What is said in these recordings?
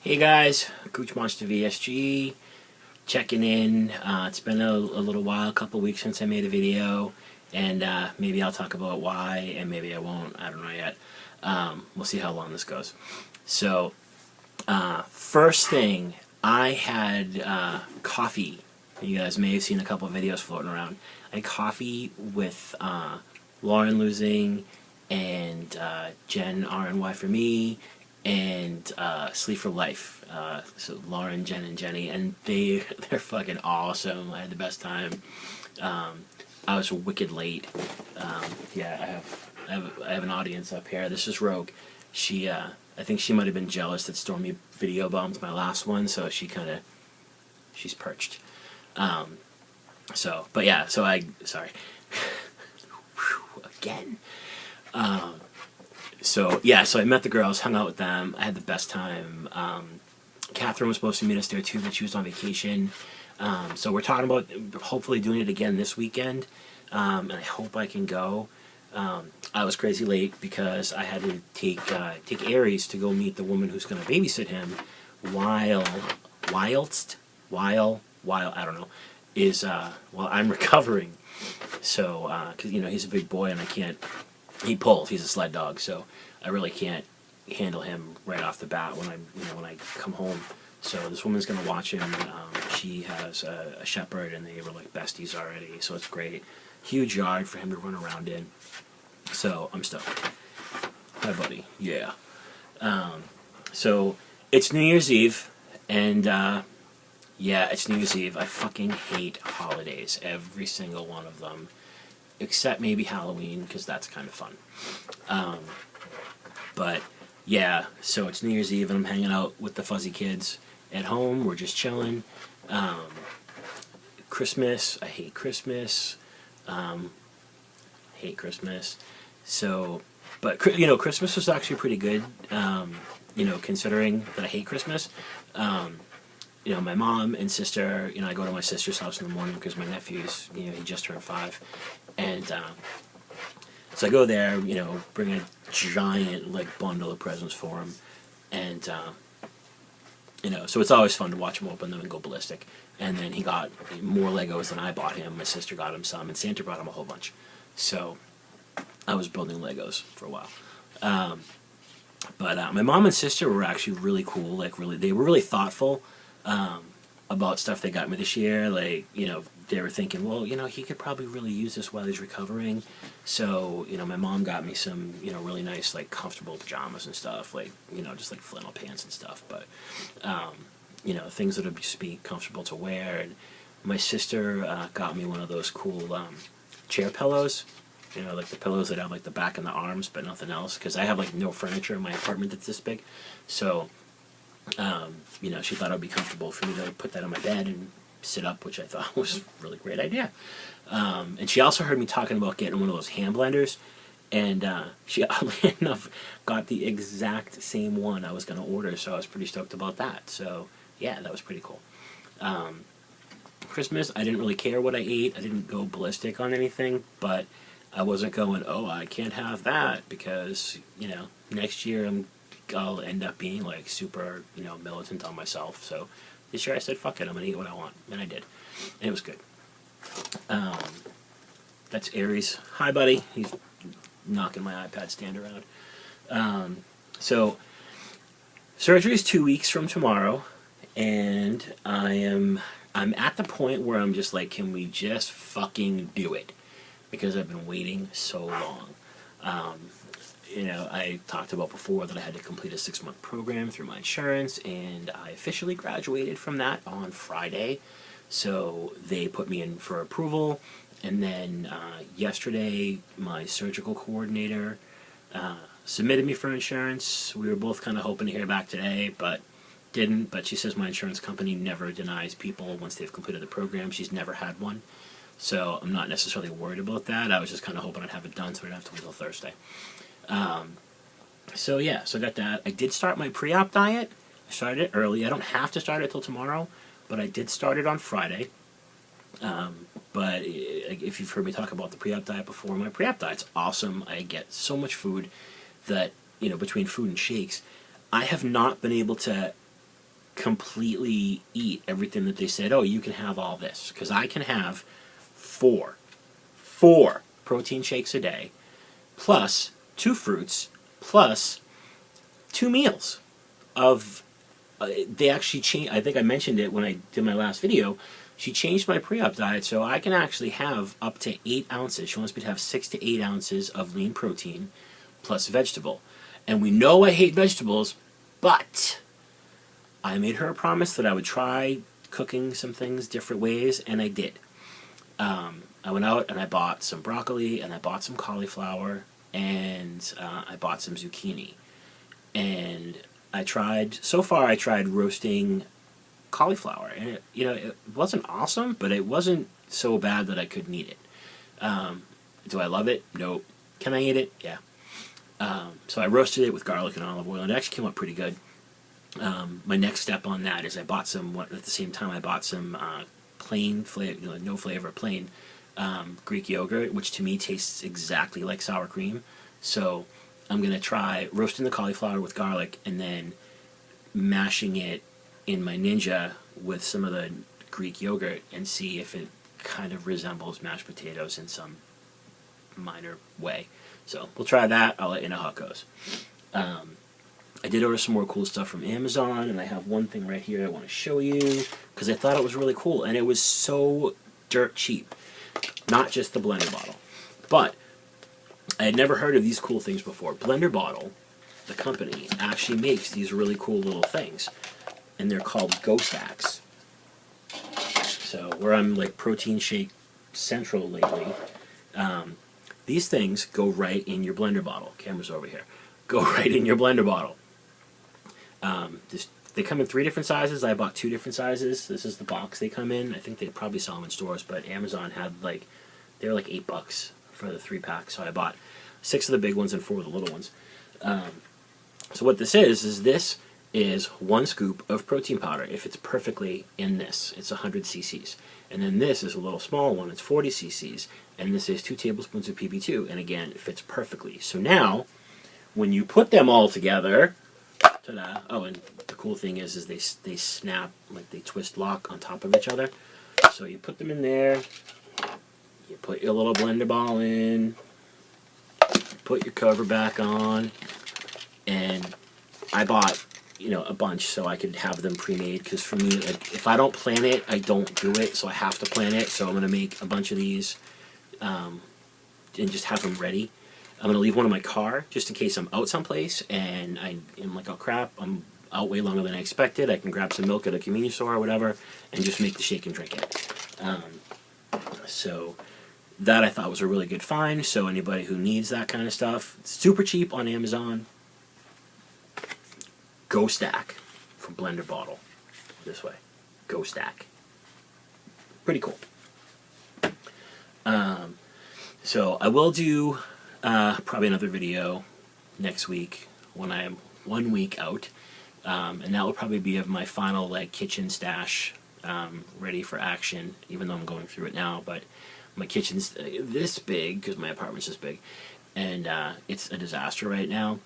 Hey guys, Gooch Monster VSG, checking in. It's been a little while, a couple weeks since I made a video, and maybe I'll talk about why, and maybe I won't, I don't know yet. We'll see how long this goes. So, first thing, I had coffee. You guys may have seen a couple of videos floating around. I had coffee with Lauren Losing and Jen RNY for me, and Sleep for Life. So Lauren, Jen, and Jenny, and they're fucking awesome. I had the best time. I was wicked late. Yeah, I have an audience up here. This is Rogue. She I think she might have been jealous that Stormy video bombed my last one, so she's perched. But yeah, sorry. Again. So I met the girls, hung out with them. I had the best time. Catherine was supposed to meet us there too, but she was on vacation. So we're talking about hopefully doing it again this weekend, and I hope I can go. I was crazy late because I had to take Aries to go meet the woman who's going to babysit him while I don't know, while I'm recovering. So, because he's a big boy and I can't. He pulls. He's a sled dog, so I really can't handle him right off the bat when I come home. So this woman's gonna watch him. She has a shepherd, and they were like besties already. So it's great. Huge yard for him to run around in. So I'm stoked. Hi, buddy. Yeah. So it's New Year's Eve, and yeah, it's New Year's Eve. I fucking hate holidays. Every single one of them. Except maybe Halloween, because that's kind of fun. But yeah, so it's New Year's Eve, and I'm hanging out with the fuzzy kids at home. We're just chilling. Christmas, I hate Christmas. Hate Christmas. So, but Christmas was actually pretty good. Considering that I hate Christmas. My mom and sister, I go to my sister's house in the morning because my nephew's, he just turned 5. And so I go there, bring a giant, bundle of presents for him. And, so it's always fun to watch him open them and go ballistic. And then he got more Legos than I bought him. My sister got him some, and Santa brought him a whole bunch. So I was building Legos for a while. But my mom and sister were actually really cool. They were really thoughtful about stuff they got me this year. They were thinking, well, he could probably really use this while he's recovering. So, my mom got me some, really nice, comfortable pajamas and stuff, just flannel pants and stuff. But, things that would just be comfortable to wear. And my sister got me one of those cool chair pillows. The pillows that have, the back and the arms, but nothing else. Because I have, no furniture in my apartment that's this big. So, she thought it would be comfortable for me to put that on my bed and sit up, which I thought was a really great idea. And she also heard me talking about getting one of those hand blenders, and she, oddly enough, got the exact same one I was going to order, so I was pretty stoked about that. So, yeah, that was pretty cool. Christmas, I didn't really care what I ate. I didn't go ballistic on anything, but I wasn't going, I can't have that, because, next year I'll end up being super, militant on myself. So this year I said, fuck it, I'm gonna eat what I want, and I did, and it was good. That's Aries. Hi, buddy. He's knocking my iPad stand around. So surgery is 2 weeks from tomorrow, and I'm at the point where I'm just can we just fucking do it? Because I've been waiting so long. I talked about before that I had to complete a 6-month program through my insurance, and I officially graduated from that on Friday. So they put me in for approval, and then yesterday my surgical coordinator submitted me for insurance. We were both kind of hoping to hear back today, but didn't. But she says my insurance company never denies people once they've completed the program. She's never had one. So I'm not necessarily worried about that. I was just kind of hoping I'd have it done so I didn't have to wait until Thursday. So I got that. I did start my pre-op diet. I started it early. I don't have to start it till tomorrow, but I did start it on Friday. But if you've heard me talk about the pre-op diet before, my pre-op diet's awesome. I get so much food that, between food and shakes, I have not been able to completely eat everything that they said, oh, you can have all this. Because I can have four protein shakes a day, plus 2 fruits, plus 2 meals of... they actually changed, I think I mentioned it when I did my last video, she changed my pre-op diet so I can actually have up to 8 ounces. She wants me to have 6 to 8 ounces of lean protein plus vegetable. And we know I hate vegetables, but I made her a promise that I would try cooking some things different ways, and I did. I went out and I bought some broccoli, and I bought some cauliflower, and I bought some zucchini. And I tried roasting cauliflower, and it wasn't awesome, but it wasn't so bad that I couldn't eat it. Do I love it? Nope. Can I eat it? Yeah. So I roasted it with garlic and olive oil, and it actually came out pretty good. My next step on that is I bought some, at the same time I bought some plain flavor, no flavor, plain Greek yogurt, which to me tastes exactly like sour cream. So I'm going to try roasting the cauliflower with garlic and then mashing it in my Ninja with some of the Greek yogurt and see if it kind of resembles mashed potatoes in some minor way. So we'll try that. I'll let you know how it goes. I did order some more cool stuff from Amazon, and I have one thing right here I want to show you because I thought it was really cool, and it was so dirt cheap. Not just the blender bottle, but I had never heard of these cool things before. Blender Bottle, the company, actually makes these really cool little things, and they're called Ghost Axe. So where I'm like protein shake central lately, these things go right in your blender bottle. Camera's over here. Go right in your blender bottle. They come in 3 different sizes. I bought 2 different sizes. This is the box they come in. I think they probably sell them in stores, but Amazon had they were like $8 for the 3-pack. So I bought 6 of the big ones and 4 of the little ones. So what this is 1 scoop of protein powder. If it's perfectly in this, it's 100 cc's. And then this is a little small one. It's 40 cc's. And this is 2 tablespoons of PB2. And again, it fits perfectly. So now, when you put them all together, ta-da! Oh, and the cool thing is they snap, like they twist lock on top of each other. So you put them in there, you put your little blender ball in, put your cover back on, and I bought, a bunch so I could have them pre-made, because for me, if I don't plan it, I don't do it, so I have to plan it. So I'm going to make a bunch of these and just have them ready. I'm going to leave one in my car just in case I'm out someplace and I'm like, oh crap, I'm out way longer than I expected. I can grab some milk at a convenience store or whatever and just make the shake and drink it. So that I thought was a really good find. So anybody who needs that kind of stuff, it's super cheap on Amazon. Go Stack from Blender Bottle. This way. Go Stack. Pretty cool. So I will do probably another video next week when I am 1 week out, and that will probably be of my final kitchen stash ready for action, even though I'm going through it now. But my kitchen's this big because my apartment's this big, and it's a disaster right now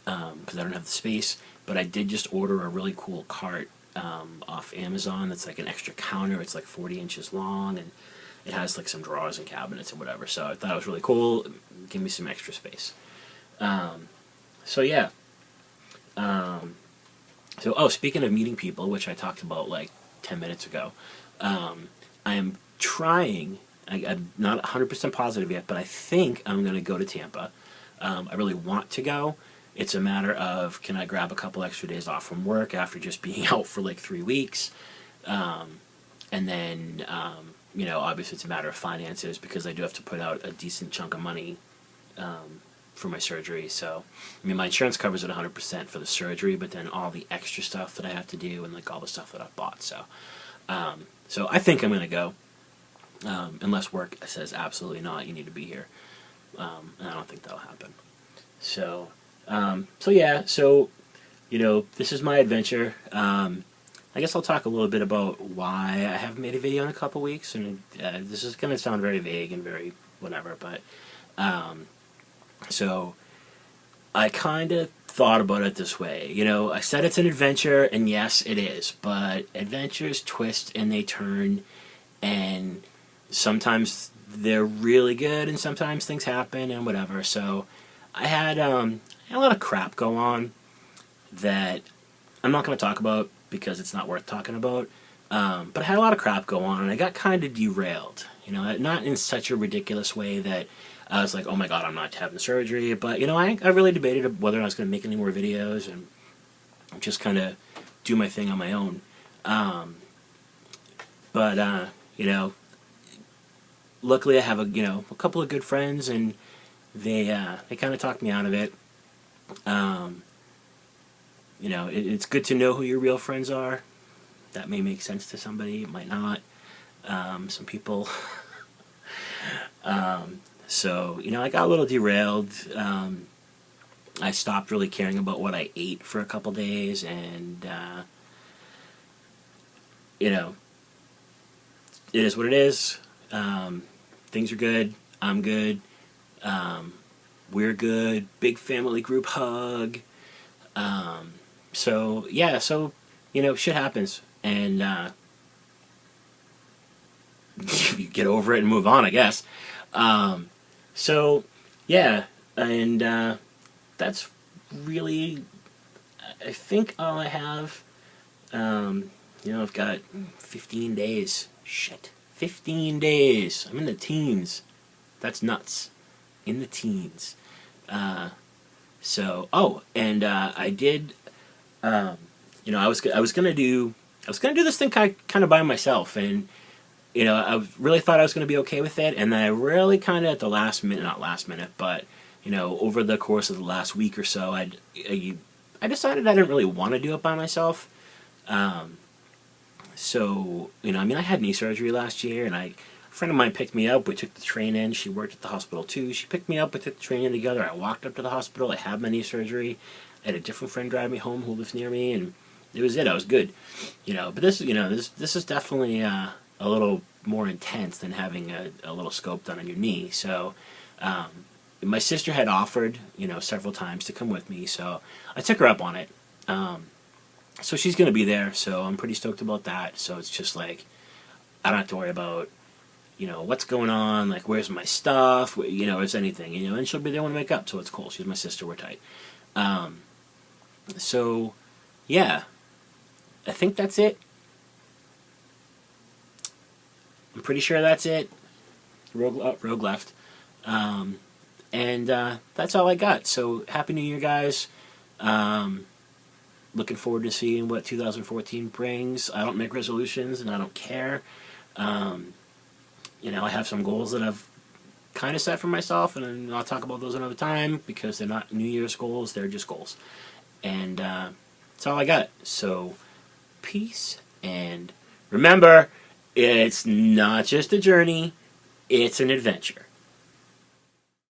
because I don't have the space. But I did just order a really cool cart off Amazon that's like an extra counter. It's like 40 inches long, and it has like some drawers and cabinets and whatever. So I thought it was really cool. Give me some extra space. So yeah. Speaking of meeting people, which I talked about like 10 minutes ago, I am trying, I'm not 100% positive yet, but I think I'm going to go to Tampa. I really want to go. It's a matter of, can I grab a couple extra days off from work after just being out for like 3 weeks? And then, obviously it's a matter of finances because I do have to put out a decent chunk of money for my surgery. So, my insurance covers it 100% for the surgery, but then all the extra stuff that I have to do and like all the stuff that I've bought. So, so I think I'm going to go, unless work says absolutely not, you need to be here. And I don't think that'll happen. So, this is my adventure. I guess I'll talk a little bit about why I haven't made a video in a couple weeks, and this is going to sound very vague and very whatever, but so I kind of thought about it this way. You know, I said it's an adventure, and yes, it is. But adventures twist and they turn, and sometimes they're really good, and sometimes things happen and whatever. So I had a lot of crap go on that I'm not going to talk about because it's not worth talking about. But I had a lot of crap go on, and I got kind of derailed. You know, not in such a ridiculous way that I was like, oh my god, I'm not having surgery. But, you know, I really debated whether I was going to make any more videos and just kind of do my thing on my own. You know, luckily I have a couple of good friends, and they kind of talked me out of it. You know, it's good to know who your real friends are. That may make sense to somebody, it might not. Some people. So, you know, I got a little derailed. I stopped really caring about what I ate for a couple days, and, you know, it is what it is. Things are good. I'm good. We're good. Big family group hug. So, yeah, so, you know, shit happens. And, you get over it and move on, I guess. So, yeah, and that's really, I think, all I have. You know, I've got 15 days. Shit. 15 days. I'm in the teens. That's nuts. In the teens. I did, you know, I was gonna do this thing kind of by myself, and you know, I really thought I was going to be okay with it, and then I really kind of at the last minute, not last minute, but, you know, over the course of the last week or so, I decided I didn't really want to do it by myself. So, you know, I mean, I had knee surgery last year, and a friend of mine picked me up. We took the train in. She worked at the hospital too. She picked me up. We took the train in together. I walked up to the hospital. I had my knee surgery. I had a different friend drive me home who lives near me, and it was it. I was good. You know, but this is definitely a little more intense than having a little scope done on your knee. So, my sister had offered, you know, several times to come with me, so I took her up on it. So she's going to be there, so I'm pretty stoked about that. So it's just like, I don't have to worry about, you know, what's going on, like, where's my stuff, you know, it's anything, you know, and she'll be there when I wake up, so it's cool. She's my sister, we're tight. So, yeah, I think that's it. I'm pretty sure that's it. Rogue left. And that's all I got. So, Happy New Year, guys. Looking forward to seeing what 2014 brings. I don't make resolutions, and I don't care. You know, I have some goals that I've kind of set for myself, and I'll talk about those another time, because they're not New Year's goals, they're just goals. And that's all I got. So, peace, and remember, it's not just a journey, it's an adventure.